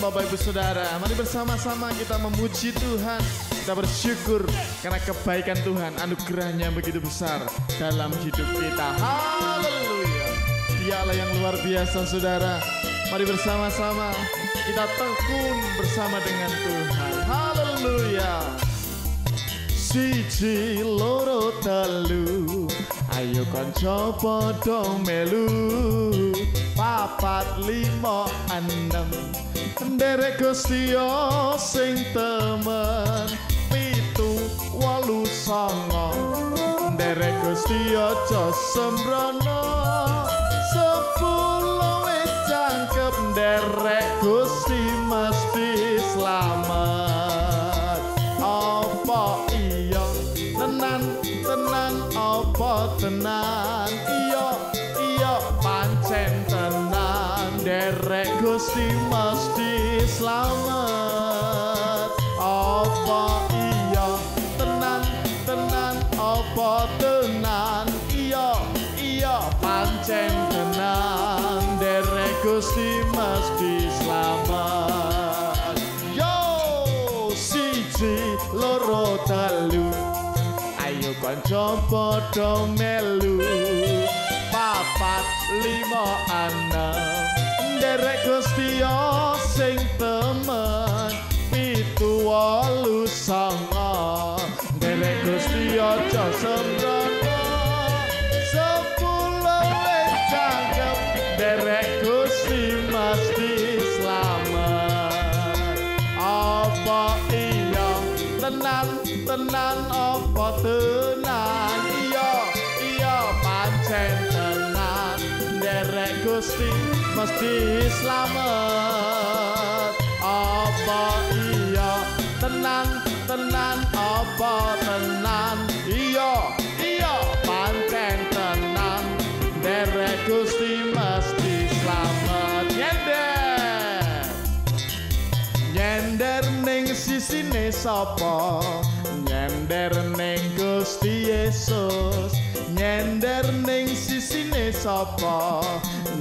Bapak Ibu Saudara. Mari bersama-sama kita memuji Tuhan. Kita bersyukur karena kebaikan Tuhan, anugerahnya begitu besar dalam hidup kita. Haleluya. Dialah yang luar biasa saudara. Mari bersama-sama kita tekun bersama dengan Tuhan. Haleluya. Siji loro telu, ayo kanca padha melu. Papat lima enem, nderek Gusti sing temen. Pitu wolu songo, nderek Gusti aja sembrono. 10 wis cangkep, nderek Gusti mesti slamet. Apa iya tenan apa tenan? Iya pancen tenan, nderek Gusti mesti slamet. Apa iya tenan apa tenan? Iya pancen tenan, nderek Gusti mesti slamet. Yo siji loro telu, ayo kanca padha melu. Papat lima enem, nderek Gusti sing temen. Pitu wolu songo, nderek Gusti aja sembrono. 10 wis cangkep, nderek Gusti mesti slamet. Apa iya tenan apa tenan? Iya pancen tenan, nderek Gusti mesti slamet. Apa iya tenan apa tenan? Iya pancen tenan, nderek Gusti mesti slamet. Nyender ning sisine sapa? Nyender ning Gusti Yesus. Nyender ning sisine sapa?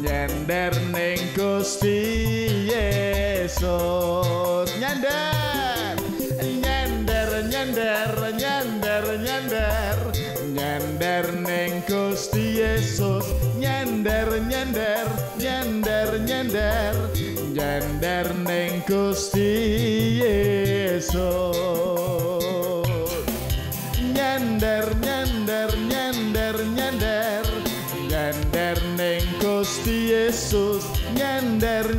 Nyender ning Gusti Yesus. Nyender ning Gusti Yesus. Nyender ning Gusti Yesus. Nyender ning Gusti Yesus. Nyender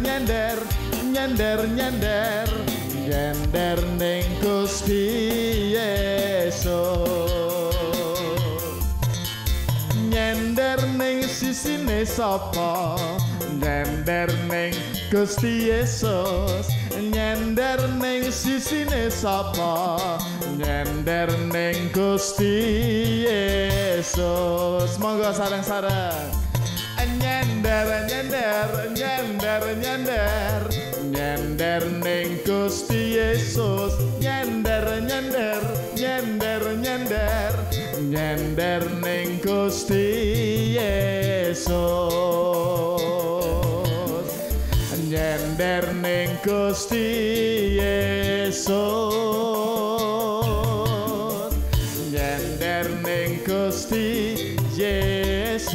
ning Gusti Yesus. Nyender ning sisine sapa? Nyender ning Gusti Yesus. Nyender ning sisine sapa? Nyender ning Gusti Yesus. Monggo sareng-sareng. Nyender ning Gusti Yesus. Nyender ning Gusti Yesus. Nyender ning Gusti Yesus. Nyender ning Gusti Yesus.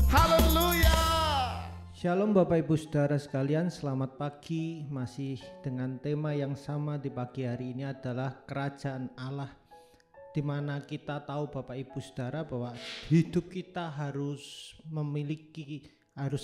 Haleluya. Shalom Bapak Ibu Saudara sekalian, selamat pagi. Masih dengan tema yang sama di pagi hari ini adalah kerajaan Allah, di mana kita tahu Bapak Ibu Saudara bahwa hidup kita harus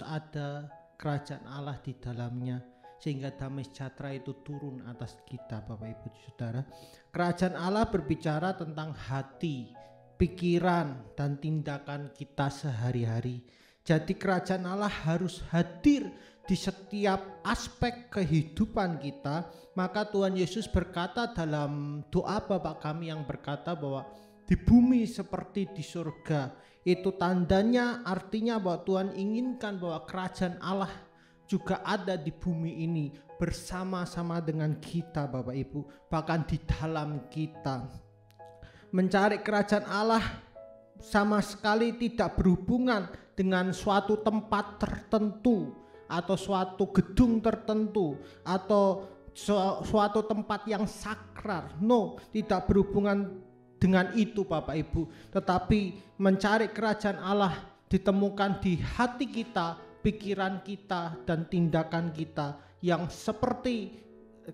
ada kerajaan Allah di dalamnya, sehingga damai sejahtera itu turun atas kita Bapak Ibu Saudara. Kerajaan Allah berbicara tentang hati, pikiran, dan tindakan kita sehari-hari. Jadi kerajaan Allah harus hadir di setiap aspek kehidupan kita. Maka Tuhan Yesus berkata dalam doa Bapa kami yang berkata bahwa di bumi seperti di surga. Itu tandanya, artinya bahwa Tuhan inginkan bahwa kerajaan Allah juga ada di bumi ini bersama-sama dengan kita Bapak Ibu, bahkan di dalam kita. Mencari kerajaan Allah sama sekali tidak berhubungan dengan suatu tempat tertentu atau suatu gedung tertentu atau suatu tempat yang sakral. No, tidak berhubungan dengan itu Bapak Ibu, tetapi mencari kerajaan Allah ditemukan di hati kita, pikiran kita, dan tindakan kita yang seperti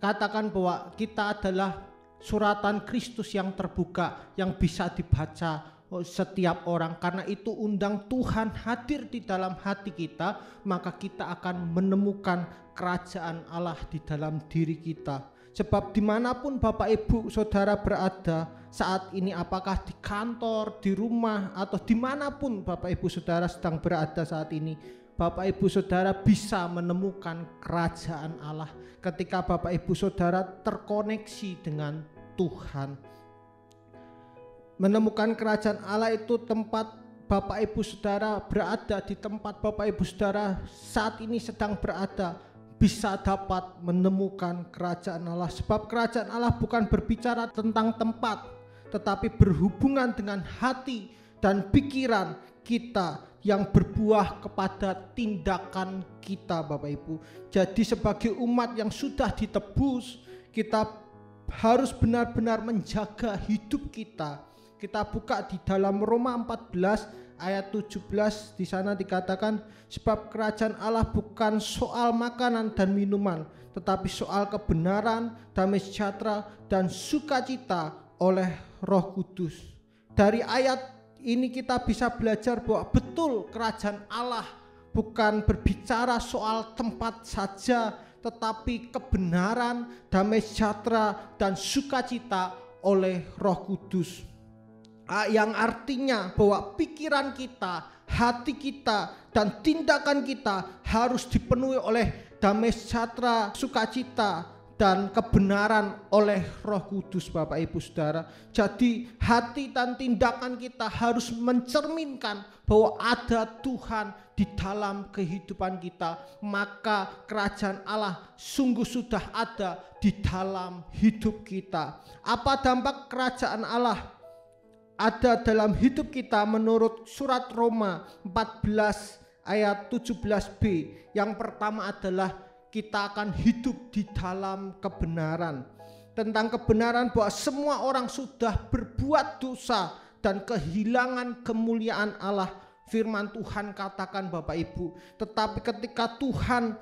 katakan bahwa kita adalah suratan Kristus yang terbuka yang bisa dibaca setiap orang. Karena itu undang Tuhan hadir di dalam hati kita, maka kita akan menemukan kerajaan Allah di dalam diri kita. Sebab dimanapun Bapak Ibu Saudara berada saat ini, apakah di kantor, di rumah, atau dimanapun Bapak Ibu Saudara sedang berada saat ini, Bapak Ibu Saudara bisa menemukan kerajaan Allah ketika Bapak Ibu Saudara terkoneksi dengan Tuhan. Menemukan kerajaan Allah itu tempat Bapak Ibu Saudara berada, di tempat Bapak Ibu Saudara saat ini sedang berada, bisa dapat menemukan kerajaan Allah. Sebab kerajaan Allah bukan berbicara tentang tempat, tetapi berhubungan dengan hati dan pikiran kita yang berbuah kepada tindakan kita Bapak Ibu. Jadi sebagai umat yang sudah ditebus, kita harus benar-benar menjaga hidup kita. Kita buka di dalam Roma 14 ayat 17, di sana dikatakan, sebab kerajaan Allah bukan soal makanan dan minuman, tetapi soal kebenaran, damai sejahtera, dan sukacita oleh Roh Kudus. Dari ayat ini kita bisa belajar bahwa betul kerajaan Allah bukan berbicara soal tempat saja, tetapi kebenaran, damai sejahtera, dan sukacita oleh Roh Kudus. Yang artinya bahwa pikiran kita, hati kita, dan tindakan kita harus dipenuhi oleh damai sejahtera, sukacita, dan kebenaran oleh Roh Kudus Bapak Ibu Saudara. Jadi hati dan tindakan kita harus mencerminkan bahwa ada Tuhan di dalam kehidupan kita, maka kerajaan Allah sungguh sudah ada di dalam hidup kita. Apa dampak kerajaan Allah ada dalam hidup kita menurut surat Roma 14 ayat 17b? Yang pertama adalah kita akan hidup di dalam kebenaran. Tentang kebenaran bahwa semua orang sudah berbuat dosa dan kehilangan kemuliaan Allah. Firman Tuhan katakan Bapak Ibu, tetapi ketika Tuhan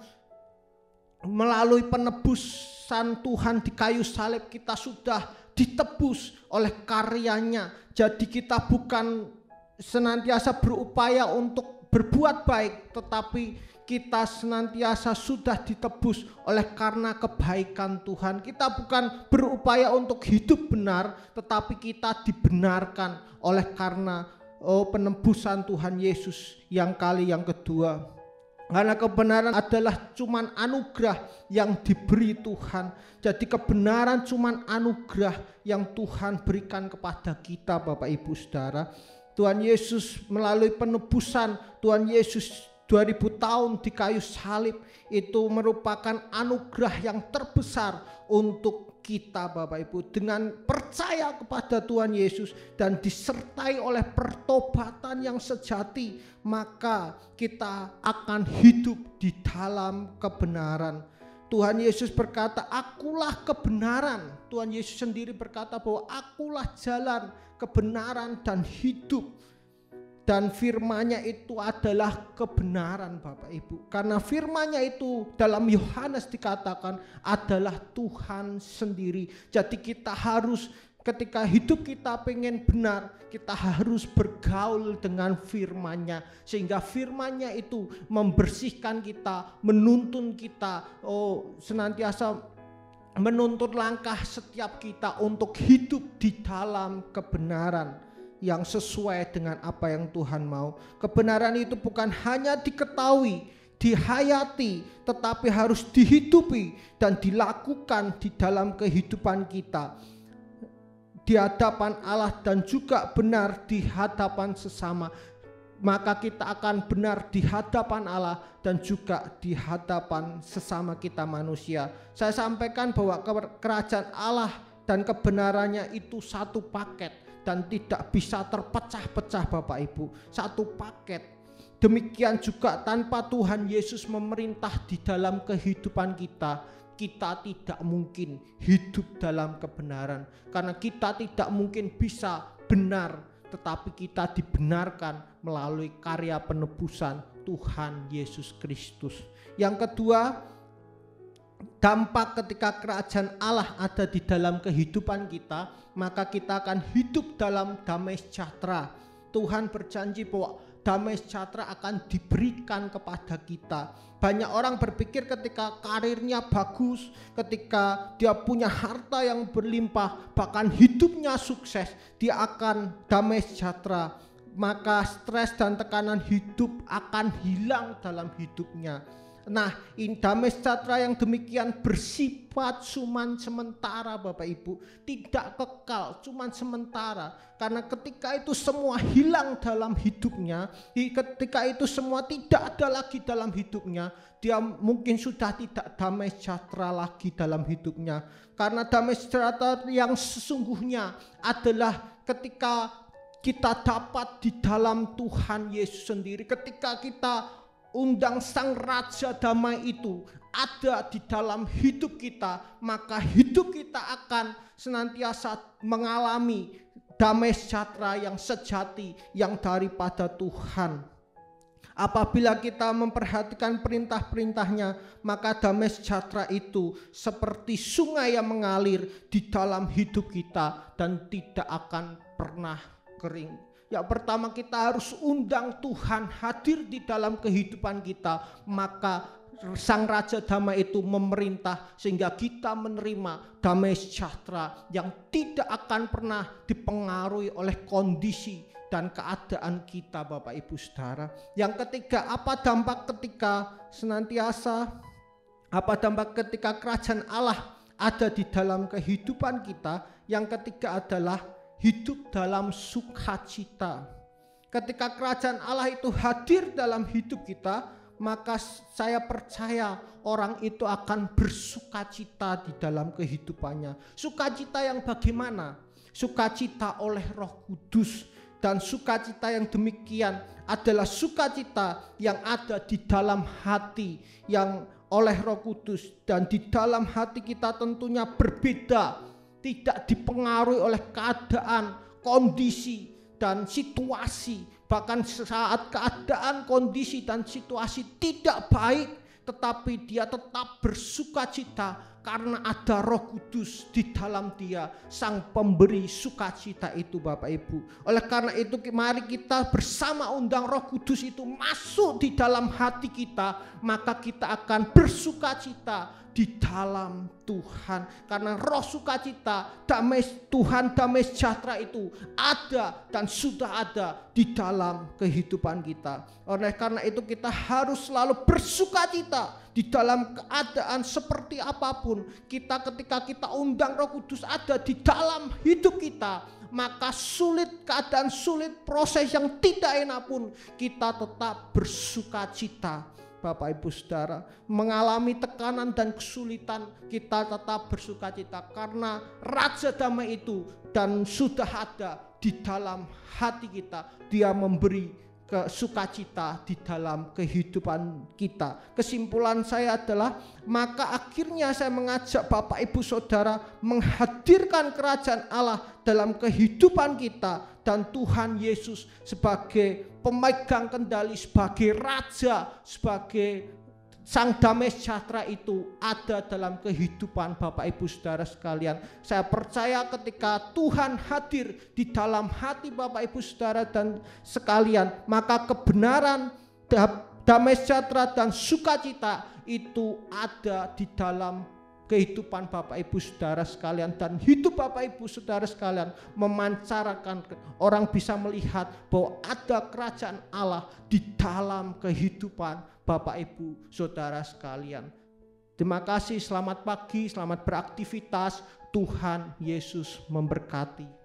melalui penebusan Tuhan di kayu salib, kita sudah ditebus oleh karyanya. Jadi kita bukan senantiasa berupaya untuk berbuat baik, tetapi kita senantiasa sudah ditebus oleh karena kebaikan Tuhan. Kita bukan berupaya untuk hidup benar, tetapi kita dibenarkan oleh karena penebusan Tuhan Yesus yang kedua. Karena kebenaran adalah cuman anugerah yang diberi Tuhan. Jadi kebenaran cuman anugerah yang Tuhan berikan kepada kita Bapak Ibu Saudara. Tuhan Yesus melalui penebusan Tuhan Yesus 2000 tahun di kayu salib itu merupakan anugerah yang terbesar untuk kita Bapak Ibu. Dengan percaya kepada Tuhan Yesus dan disertai oleh pertobatan yang sejati, maka kita akan hidup di dalam kebenaran. Tuhan Yesus berkata, akulah kebenaran. Tuhan Yesus sendiri berkata bahwa akulah jalan, kebenaran, dan hidup. Dan firman-Nya itu adalah kebenaran Bapak Ibu. Karena firman-Nya itu dalam Yohanes dikatakan adalah Tuhan sendiri. Jadi kita harus, ketika hidup kita pengen benar, kita harus bergaul dengan firman-Nya. Sehingga firman-Nya itu membersihkan kita, menuntun kita, senantiasa menuntun langkah setiap kita untuk hidup di dalam kebenaran yang sesuai dengan apa yang Tuhan mau. Kebenaran itu bukan hanya diketahui, dihayati, tetapi harus dihidupi dan dilakukan di dalam kehidupan kita, di hadapan Allah dan juga benar di hadapan sesama. Maka kita akan benar di hadapan Allah dan juga di hadapan sesama kita manusia. Saya sampaikan bahwa kerajaan Allah dan kebenarannya itu satu paket dan tidak bisa terpecah-pecah Bapak Ibu. Satu paket. demikian juga tanpa Tuhan Yesus memerintah di dalam kehidupan kita, kita tidak mungkin hidup dalam kebenaran. Karena kita tidak mungkin bisa benar, tetapi kita dibenarkan melalui karya penebusan Tuhan Yesus Kristus. Yang kedua, dampak ketika kerajaan Allah ada di dalam kehidupan kita, maka kita akan hidup dalam damai sejahtera. Tuhan berjanji bahwa damai sejahtera akan diberikan kepada kita. Banyak orang berpikir ketika karirnya bagus, ketika dia punya harta yang berlimpah, bahkan hidupnya sukses, dia akan damai sejahtera. Maka stres dan tekanan hidup akan hilang dalam hidupnya. Nah, damai sejahtera yang demikian bersifat cuman sementara Bapak Ibu, tidak kekal, cuman sementara. Karena ketika itu semua hilang dalam hidupnya, ketika itu semua tidak ada lagi dalam hidupnya, dia mungkin sudah tidak damai sejahtera lagi dalam hidupnya. Karena damai sejahtera yang sesungguhnya adalah ketika kita dapat di dalam Tuhan Yesus sendiri, ketika kita undang Sang Raja Damai itu ada di dalam hidup kita, maka hidup kita akan senantiasa mengalami damai sejahtera yang sejati yang daripada Tuhan. Apabila kita memperhatikan perintah-perintahnya, maka damai sejahtera itu seperti sungai yang mengalir di dalam hidup kita dan tidak akan pernah kering. Yang pertama, kita harus undang Tuhan hadir di dalam kehidupan kita, maka Sang Raja Damai itu memerintah sehingga kita menerima damai sejahtera yang tidak akan pernah dipengaruhi oleh kondisi dan keadaan kita Bapak Ibu Saudara. Yang ketiga, apa dampak ketika kerajaan Allah ada di dalam kehidupan kita? Yang ketiga adalah hidup dalam sukacita. Ketika kerajaan Allah itu hadir dalam hidup kita, maka saya percaya orang itu akan bersukacita di dalam kehidupannya. Sukacita yang bagaimana? Sukacita oleh Roh Kudus. Dan sukacita yang demikian adalah sukacita yang ada di dalam hati yang oleh Roh Kudus. Dan di dalam hati kita tentunya berbeda, tidak dipengaruhi oleh keadaan, kondisi, dan situasi. Bahkan saat keadaan, kondisi, dan situasi tidak baik, tetapi dia tetap bersukacita karena ada Roh Kudus di dalam dia, Sang Pemberi sukacita itu Bapak Ibu. Oleh karena itu mari kita bersama undang Roh Kudus itu masuk di dalam hati kita, maka kita akan bersukacita di dalam Tuhan. Karena roh sukacita, damai Tuhan, damai sejahtera itu ada dan sudah ada di dalam kehidupan kita. Oleh karena itu kita harus selalu bersukacita di dalam keadaan seperti apapun. Ketika kita undang Roh Kudus ada di dalam hidup kita, maka keadaan sulit, proses yang tidak enak pun kita tetap bersukacita. Bapak Ibu Saudara, mengalami tekanan dan kesulitan, kita tetap bersukacita karena Raja Damai itu dan sudah ada di dalam hati kita. Dia memberi sukacita di dalam kehidupan kita. Kesimpulan saya adalah, maka akhirnya saya mengajak Bapak Ibu Saudara menghadirkan kerajaan Allah dalam kehidupan kita, dan Tuhan Yesus sebagai pemegang kendali, sebagai Raja, sebagai Sang Damai Sejahtera itu ada dalam kehidupan Bapak Ibu Saudara sekalian. Saya percaya ketika Tuhan hadir di dalam hati Bapak Ibu Saudara dan sekalian, maka kebenaran, damai sejahtera dan sukacita itu ada di dalam kehidupan Bapak Ibu Saudara sekalian, dan hidup Bapak Ibu Saudara sekalian memancarkan, orang bisa melihat bahwa ada kerajaan Allah di dalam kehidupan Bapak Ibu Saudara sekalian. Terima kasih, selamat pagi, selamat beraktivitas. Tuhan Yesus memberkati.